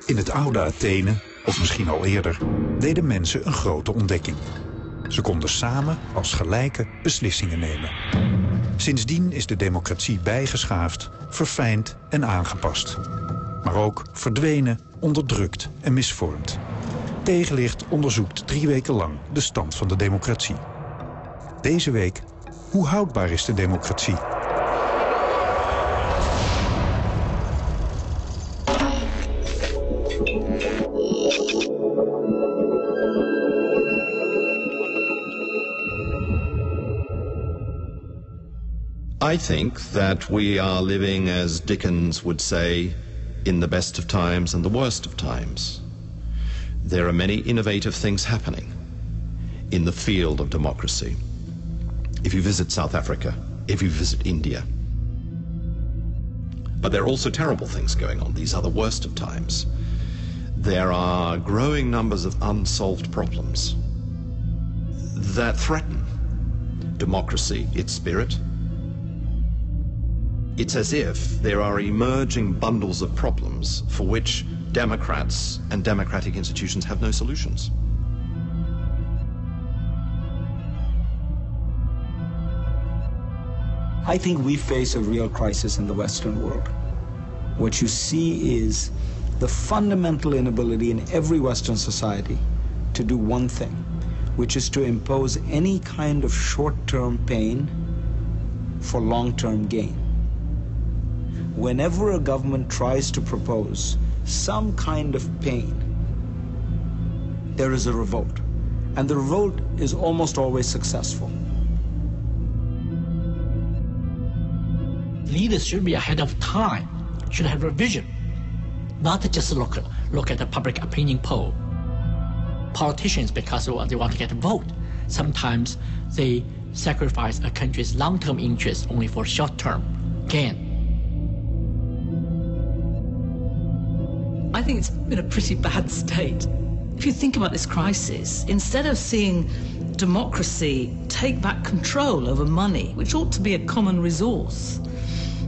In het oude Athene, of misschien al eerder, deden mensen een grote ontdekking. Ze konden samen als gelijke beslissingen nemen. Sindsdien is de democratie bijgeschaafd, verfijnd en aangepast. Maar ook verdwenen, onderdrukt en misvormd. Tegenlicht onderzoekt 3 weken lang de stand van de democratie. Deze week, hoe houdbaar is de democratie? I think that we are living, as Dickens would say, in the best of times and the worst of times. There are many innovative things happening in the field of democracy. If you visit South Africa, if you visit India. But there are also terrible things going on. These are the worst of times. There are growing numbers of unsolved problems that threaten democracy, its spirit. It's as if there are emerging bundles of problems for which democrats and democratic institutions have no solutions. I think we face a real crisis in the Western world. What you see is the fundamental inability in every Western society to do one thing, which is to impose any kind of short-term pain for long-term gain. Whenever a government tries to propose some kind of pain, there is a revolt. And the revolt is almost always successful. Leaders should be ahead of time, should have a vision, not just look at the public opinion poll. Politicians, because they want to get a vote, sometimes they sacrifice a country's long-term interests only for short-term gain. I think it's in a pretty bad state. If you think about this crisis, instead of seeing democracy take back control over money, which ought to be a common resource,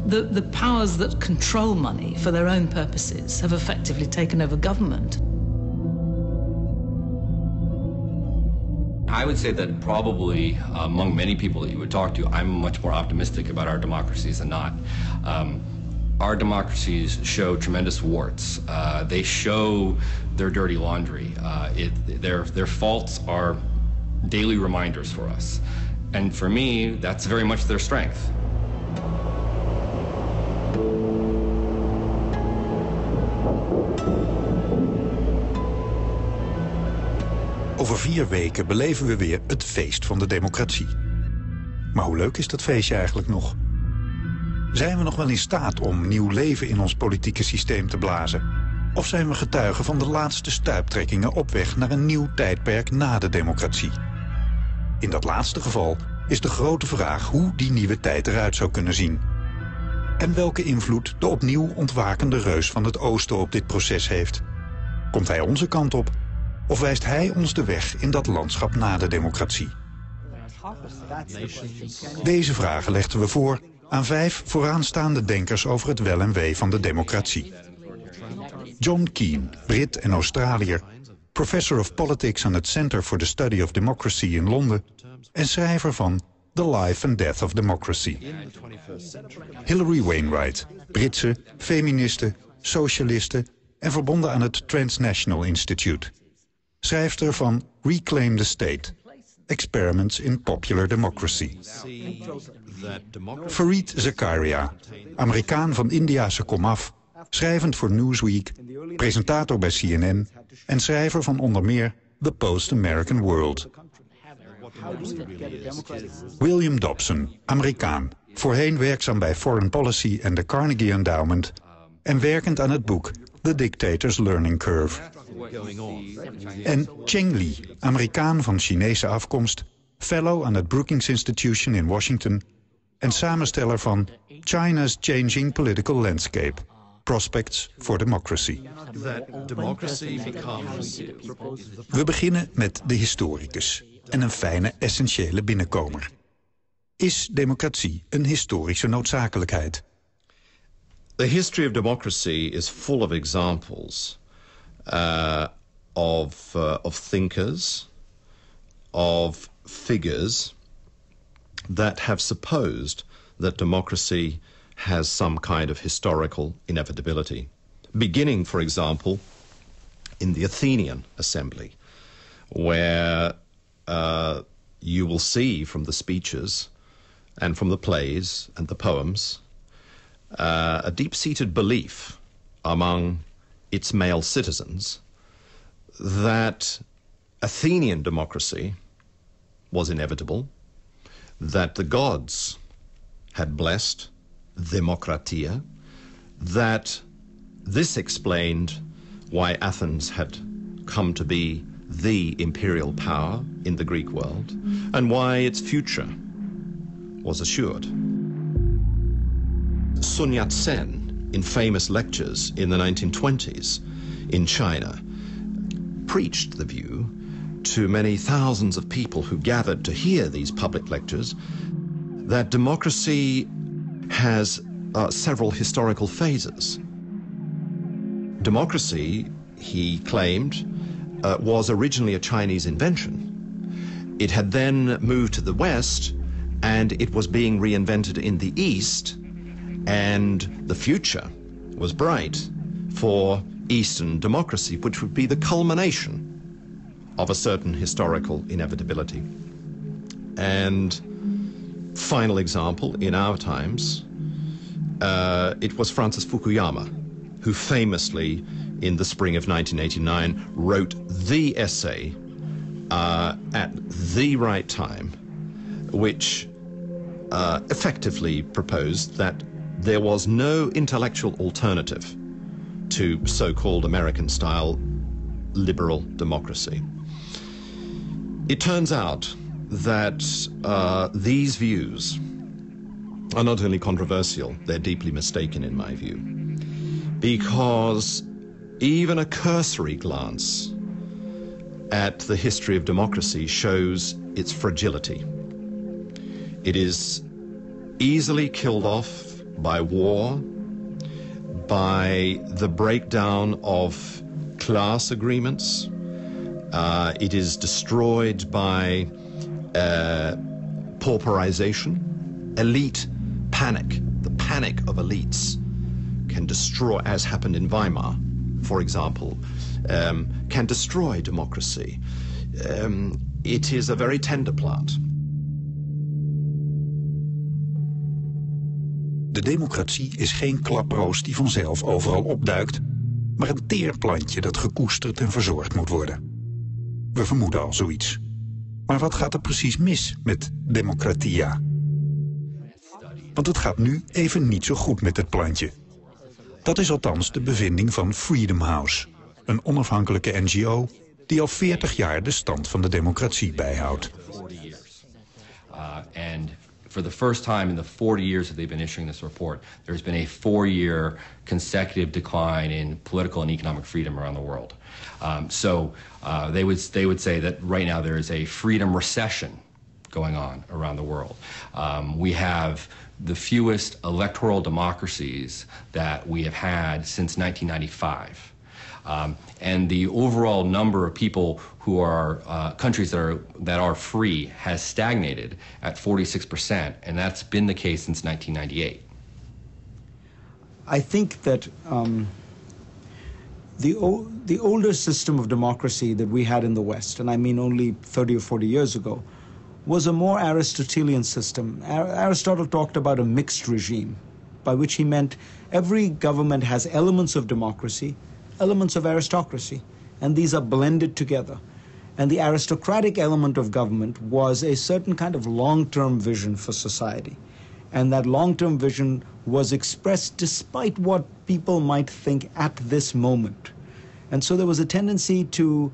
the powers that control money for their own purposes have effectively taken over government. I would say that probably among many people that you would talk to, I'm much more optimistic about our democracies than not. Our democracies show tremendous warts. They show their dirty laundry. Their faults are daily reminders for us. And for me, that's very much their strength. Over 4 weken beleven we weer het feest van de democratie. Maar hoe leuk is dat feestje eigenlijk nog? Zijn we nog wel in staat om nieuw leven in ons politieke systeem te blazen? Of zijn we getuigen van de laatste stuiptrekkingen op weg naar een nieuw tijdperk na de democratie? In dat laatste geval is de grote vraag hoe die nieuwe tijd eruit zou kunnen zien. En welke invloed de opnieuw ontwakende reus van het oosten op dit proces heeft. Komt hij onze kant op? Of wijst hij ons de weg in dat landschap na de democratie? Deze vragen legden we voor aan 5 vooraanstaande denkers over het wel en wee van de democratie. John Keane, Brit en Australiër, professor of politics aan het Center for the Study of Democracy in Londen en schrijver van The Life and Death of Democracy. Hilary Wainwright, Britse, feministe, socialiste en verbonden aan het Transnational Institute. Schrijfster van Reclaim the State, Experiments in Popular Democracy. Fareed Zakaria, Amerikaan van Indiase komaf, schrijvend voor Newsweek, presentator bij CNN en schrijver van onder meer The Post-American World. William Dobson, Amerikaan, voorheen werkzaam bij Foreign Policy en de Carnegie Endowment en werkend aan het boek The Dictator's Learning Curve. En Cheng Li, Amerikaan van Chinese afkomst, fellow aan het Brookings Institution in Washington en samensteller van China's Changing Political Landscape, Prospects for Democracy. We beginnen met de historicus en een fijne essentiële binnenkomer. Is democratie een historische noodzakelijkheid? The history of democracy is full of examples of thinkers, of figures that have supposed that democracy has some kind of historical inevitability. Beginning, for example, in the Athenian assembly, where you will see from the speeches and from the plays and the poems a deep-seated belief among its male citizens that Athenian democracy was inevitable, that the gods had blessed Democratie, that this explained why Athens had come to be the imperial power in the Greek world, and why its future was assured. Sun Yat-sen, in famous lectures in the 1920s in China, preached the view to many thousands of people who gathered to hear these public lectures that democracy has several historical phases. Democracy, he claimed, was originally a Chinese invention. It had then moved to the West, and it was being reinvented in the East, and the future was bright for Eastern democracy, which would be the culmination of a certain historical inevitability. And final example, in our times, it was Francis Fukuyama, who famously, in the spring of 1989, wrote the essay at the right time, which effectively proposed that there was no intellectual alternative to so-called American-style liberal democracy. It turns out that these views are not only controversial, they're deeply mistaken in my view, because even a cursory glance at the history of democracy shows its fragility. It is easily killed off by war, by the breakdown of class agreements. It is destroyed by pauperization, elite panic. The panic of elites can destroy, as happened in Weimar, for example, can destroy democracy. It is a very tender plant. De democratie is geen klaproos die vanzelf overal opduikt, maar een teer plantje dat gekoesterd en verzorgd moet worden. We vermoeden al zoiets. Maar wat gaat er precies mis met Democratia? Want het gaat nu even niet zo goed met het plantje. Dat is althans de bevinding van Freedom House, een onafhankelijke NGO die al 40 jaar de stand van de democratie bijhoudt. For the first time in the 40 years that they've been issuing this report, there's been a 4-year consecutive decline in political and economic freedom around the world. They would say that right now there is a freedom recession going on around the world. We have the fewest electoral democracies that we have had since 1995. And the overall number of people who are countries that are free has stagnated at 46%, and that's been the case since 1998. I think that the older system of democracy that we had in the West, and I mean only 30 or 40 years ago, was a more Aristotelian system. Aristotle talked about a mixed regime, by which he meant every government has elements of democracy, elements of aristocracy, and these are blended together. And the aristocratic element of government was a certain kind of long-term vision for society. And that long-term vision was expressed despite what people might think at this moment. And so there was a tendency to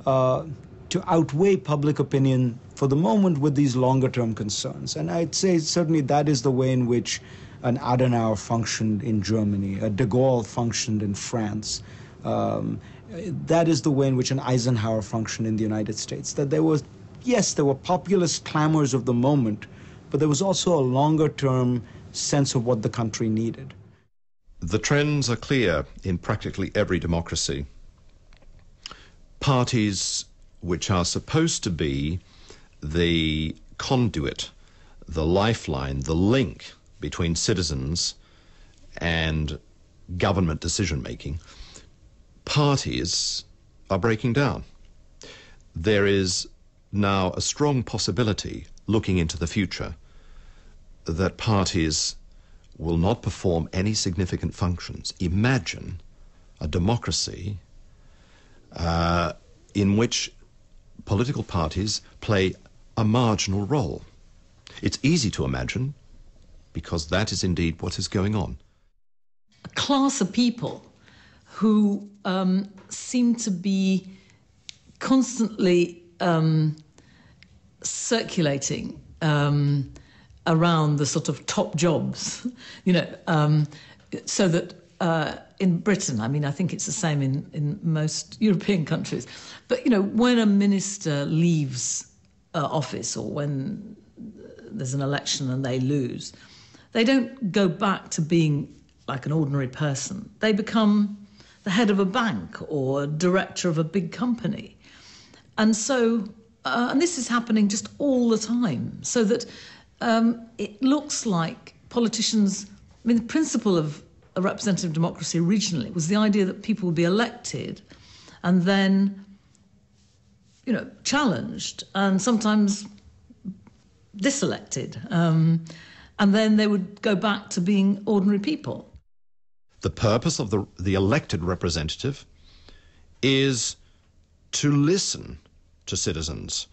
outweigh public opinion for the moment with these longer-term concerns. And I'd say certainly that is the way in which an Adenauer functioned in Germany, a de Gaulle functioned in France. That is the way in which an Eisenhower functioned in the United States. That there was, yes, there were populist clamors of the moment, but there was also a longer-term sense of what the country needed. The trends are clear in practically every democracy. parties which are supposed to be the conduit, the lifeline, the link between citizens and government decision-making, parties are breaking down. There is now a strong possibility, looking into the future, that parties will not perform any significant functions. Imagine a democracy in which political parties play a marginal role. It's easy to imagine, because that is indeed what is going on. A class of people who seem to be constantly circulating around the sort of top jobs, you know, so that in Britain, I mean, I think it's the same in most European countries, but, you know, when a minister leaves office or when there's an election and they lose, they don't go back to being like an ordinary person. They become the head of a bank or director of a big company. And so, and this is happening just all the time, so that it looks like politicians, I mean, the principle of a representative democracy originally was the idea that people would be elected and then, you know, challenged and sometimes diselected. And then they would go back to being ordinary people. The purpose of the elected representative is to listen to citizens,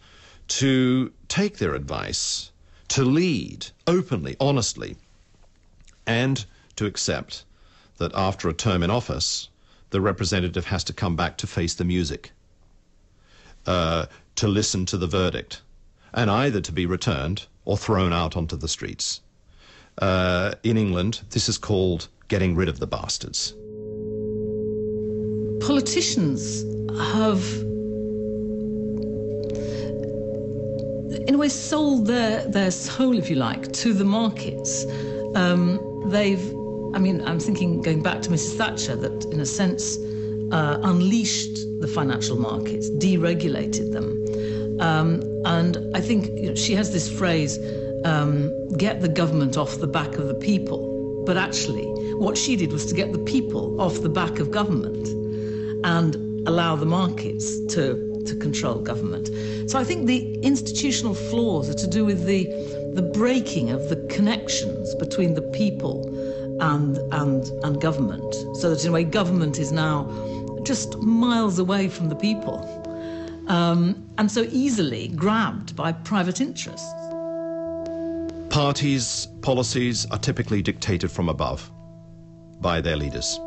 to take their advice, to lead openly, honestly, and to accept that after a term in office, the representative has to come back to face the music, to listen to the verdict, and either to be returned or thrown out onto the streets. In England, this is called getting rid of the bastards. Politicians have, in a way, sold their soul, if you like, to the markets. I mean, I'm thinking, going back to Mrs. Thatcher, that in a sense unleashed the financial markets, deregulated them. And I think, you know, she has this phrase, get the government off the back of the people. But actually, what she did was to get the people off the back of government and allow the markets to control government. So I think the institutional flaws are to do with the breaking of the connections between the people and government, so that in a way government is now just miles away from the people, and so easily grabbed by private interests. Parties' policies are typically dictated from above by their leaders.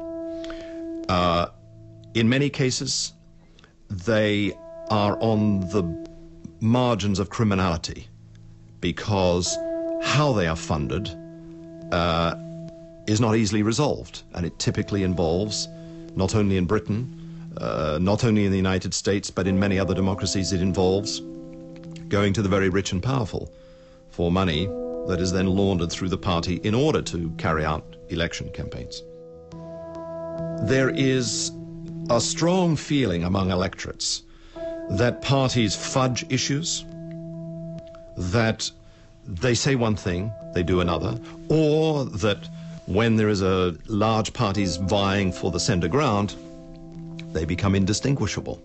In many cases, they are on the margins of criminality because how they are funded is not easily resolved, and it typically involves, not only in Britain, not only in the United States, but in many other democracies, it involves going to the very rich and powerful for money that is then laundered through the party in order to carry out election campaigns. There is a strong feeling among electorates that parties fudge issues, that they say one thing, they do another, or that when there is a large parties vying for the center ground, they become indistinguishable.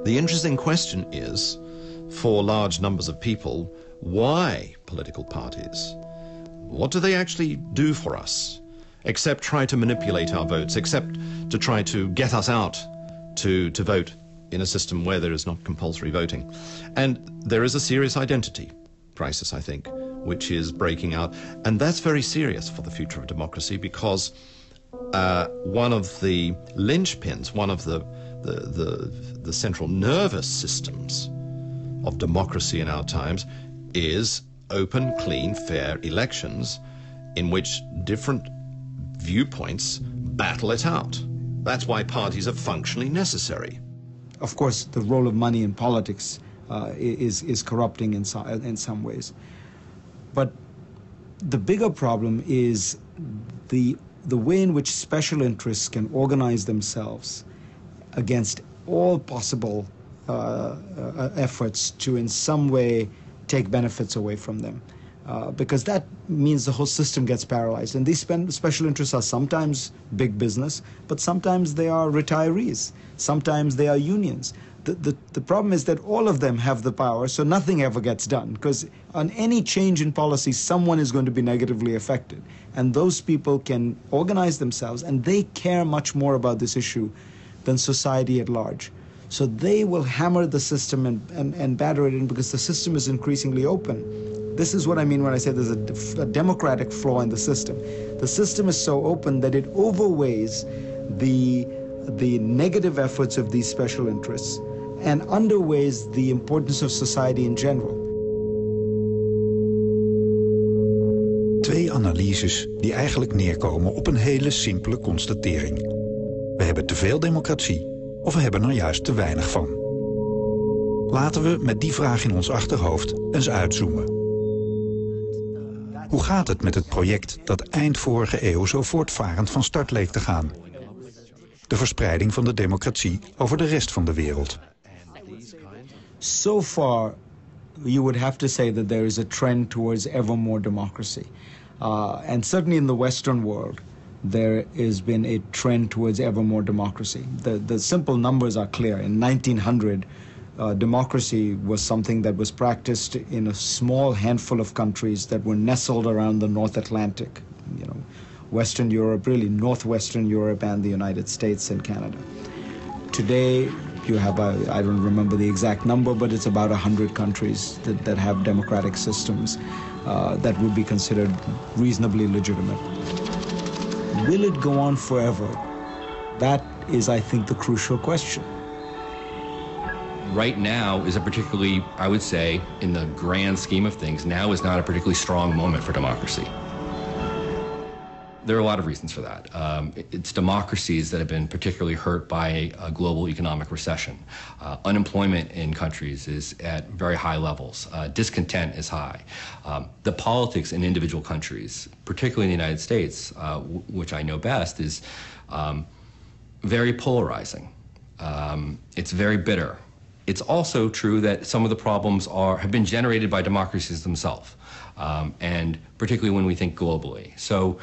The interesting question is, for large numbers of people, why political parties? What do they actually do for us, except try to manipulate our votes, except to try to get us out to vote in a system where there is not compulsory voting? And there is a serious identity crisis, I think, which is breaking out, and that's very serious for the future of democracy, because one of the linchpins, one of the central nervous systems of democracy in our times is open, clean, fair elections in which different viewpoints battle it out. That's why parties are functionally necessary. Of course, the role of money in politics is corrupting in some ways. But the bigger problem is the way in which special interests can organize themselves against all possible efforts to in some way take benefits away from them. Because that means the whole system gets paralyzed. And these special interests are sometimes big business, but sometimes they are retirees. Sometimes they are unions. The problem is that all of them have the power, so nothing ever gets done. Because on any change in policy, someone is going to be negatively affected. And those people can organize themselves, and they care much more about this issue than society at large. So they will hammer the system and batter it in because the system is increasingly open. This is what I mean when I say there's a democratic flaw in the system. The system is so open that it overweighs the negative efforts of these special interests and underweighs the importance of society in general. Twee analyses die eigenlijk neerkomen op een hele simpele constatering. We hebben te veel democratie of we hebben er juist te weinig van. Laten we met die vraag in ons achterhoofd eens uitzoomen. Hoe gaat het met het project dat eind vorige eeuw zo voortvarend van start leek te gaan? De verspreiding van de democratie over de rest van de wereld. So far, you would have to say that there is a trend towards ever more democracy. And certainly in the Western world, there has been a trend towards ever more democracy. The simple numbers are clear. In 1900, democracy was something that was practiced in a small handful of countries that were nestled around the North Atlantic. You know, Western Europe, really Northwestern Europe and the United States and Canada. Today, you have, I don't remember the exact number, but it's about 100 countries that have democratic systems that would be considered reasonably legitimate. Will it go on forever? That is, I think, the crucial question. Right now is a particularly, I would say, in the grand scheme of things, now is not a particularly strong moment for democracy. There are a lot of reasons for that. It's democracies that have been particularly hurt by a global economic recession. Unemployment in countries is at very high levels. Discontent is high. The politics in individual countries, particularly in the United States, which I know best, is very polarizing. It's very bitter. It's also true that some of the problems have been generated by democracies themselves, and particularly when we think globally. So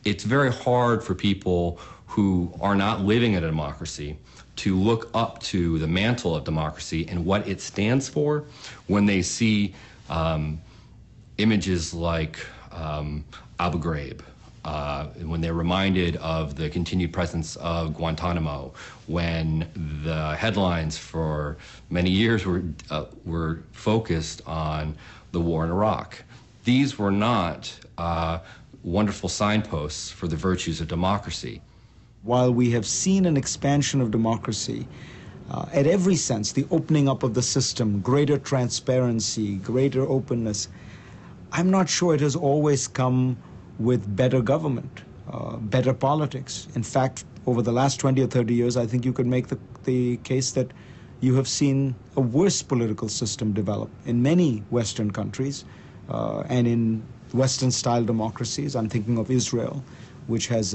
it's very hard for people who are not living in a democracy to look up to the mantle of democracy and what it stands for when they see images like Abu Ghraib, when they're reminded of the continued presence of Guantanamo, when the headlines for many years were focused on the war in Iraq. These were not wonderful signposts for the virtues of democracy. While we have seen an expansion of democracy, at every sense, the opening up of the system, greater transparency, greater openness, I'm not sure it has always come with better government, better politics. In fact, over the last 20 or 30 years, I think you could make the case that you have seen a worse political system develop in many Western countries and in Western-style democracies. I'm thinking of Israel, which has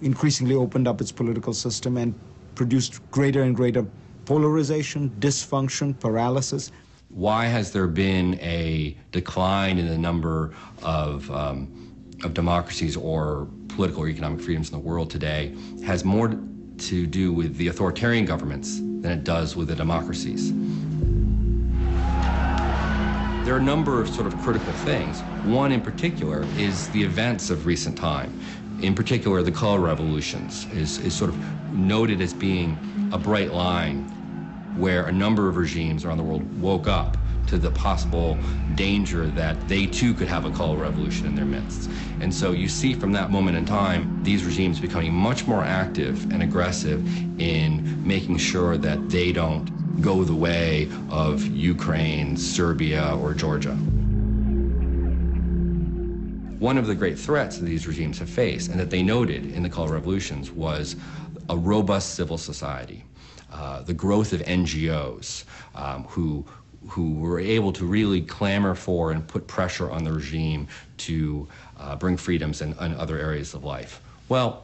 increasingly opened up its political system and produced greater and greater polarization, dysfunction, paralysis. Why has there been a decline in the number of democracies or political or economic freedoms in the world today has more to do with the authoritarian governments than it does with the democracies. There are a number of sort of critical things. One in particular is the events of recent time. In particular, the color revolutions is sort of noted as being a bright line where a number of regimes around the world woke up to the possible danger that they too could have a color revolution in their midst. And so you see from that moment in time, these regimes becoming much more active and aggressive in making sure that they don't go the way of Ukraine, Serbia, or Georgia. One of the great threats that these regimes have faced, and that they noted in the color revolutions, was a robust civil society, the growth of NGOs who were able to really clamor for and put pressure on the regime to bring freedoms in other areas of life. Well,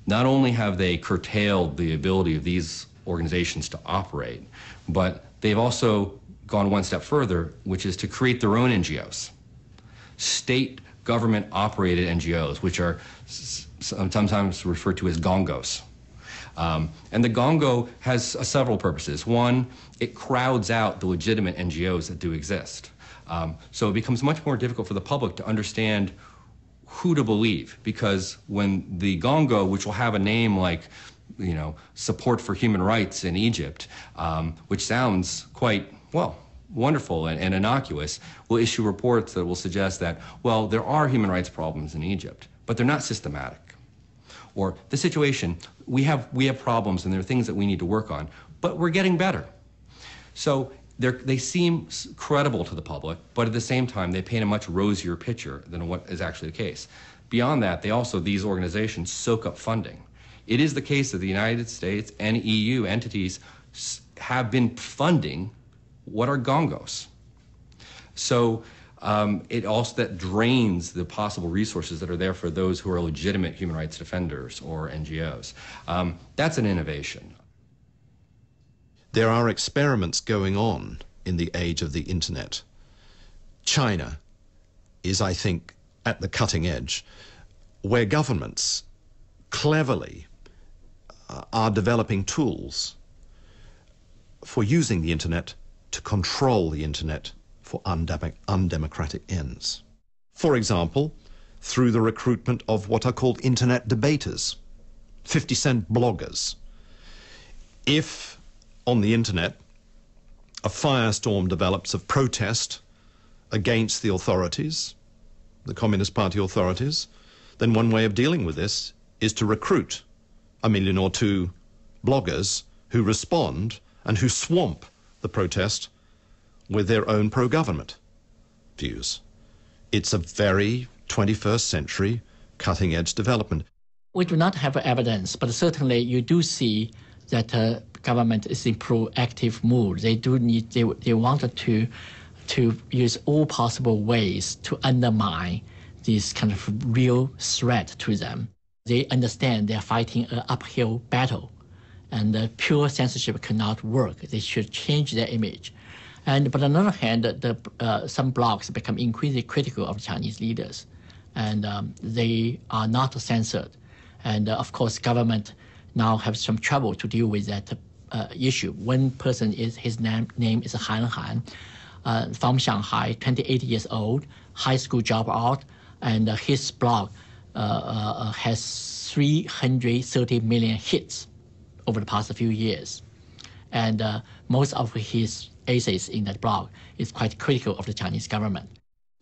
not only have they curtailed the ability of these organizations to operate. But they've also gone one step further, which is to create their own NGOs, state government-operated NGOs, which are sometimes referred to as gongos. And the gongo has several purposes. One, it crowds out the legitimate NGOs that do exist. So it becomes much more difficult for the public to understand who to believe, because when the gongo, which will have a name like, you know, support for human rights in Egypt, which sounds quite, well, wonderful and innocuous, will issue reports that will suggest that, well, there are human rights problems in Egypt, but they're not systematic. Or the situation, we have problems and there are things that we need to work on, but we're getting better. So they seem credible to the public, but at the same time, they paint a much rosier picture than what is actually the case. Beyond that, these organizations soak up funding. It is the case that the United States and EU entities have been funding what are gongos. So it also that drains the possible resources that are there for those who are legitimate human rights defenders or NGOs. That's an innovation. There are experiments going on in the age of the internet. China is, I think, at the cutting edge, where governments cleverly are developing tools for using the internet to control the internet for undemocratic ends. For example, through the recruitment of what are called internet debaters, 50-cent bloggers. If on the internet a firestorm develops of protest against the authorities, the Communist Party authorities, then one way of dealing with this is to recruit 1 million or 2 bloggers who respond and who swamp the protest with their own pro-government views. It's a very 21st century cutting-edge development. We do not have evidence, but certainly you do see that government is in proactive mood. They wanted to use all possible ways to undermine this kind of real threat to them. They understand they're fighting an uphill battle, and pure censorship cannot work. They should change their image. But on the other hand, some blogs become increasingly critical of Chinese leaders, and they are not censored. And of course, government now have some trouble to deal with that issue. One person his name is Han, from Shanghai, 28 years old, high school dropout, and his blog has 330 million hits over the past few years. And most of his essays in that blog is quite critical of the Chinese government.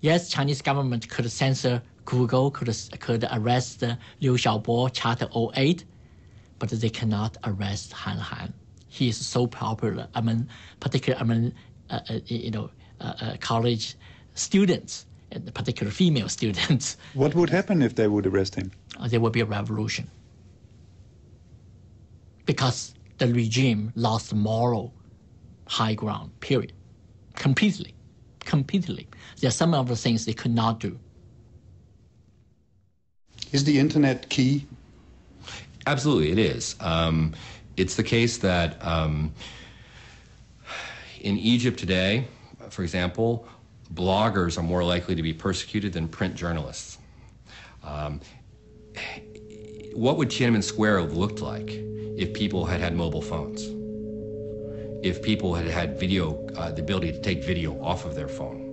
Yes, Chinese government could censor Google, could arrest Liu Xiaobo, Charter 08, but they cannot arrest Han. He is so popular particularly among college students, and particularly female students. What would happen if they would arrest him? There would be a revolution, because the regime lost moral high ground, period. Completely. There are some of the things they could not do. Is the internet key? Absolutely, it is. It's the case that in Egypt today, for example, bloggers are more likely to be persecuted than print journalists. What would Tiananmen Square have looked like if people had had mobile phones? If people had had video, the ability to take video off of their phone?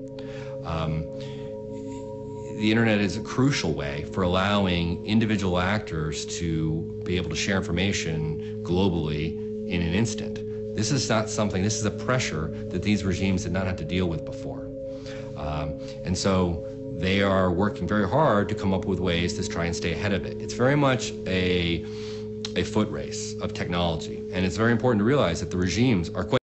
The internet is a crucial way for allowing individual actors to be able to share information globally in an instant. This is not something, this is a pressure that these regimes did not have to deal with before. And so they are working very hard to come up with ways to try and stay ahead of it. It's very much a foot race of technology. And it's very important to realize that the regimes are quite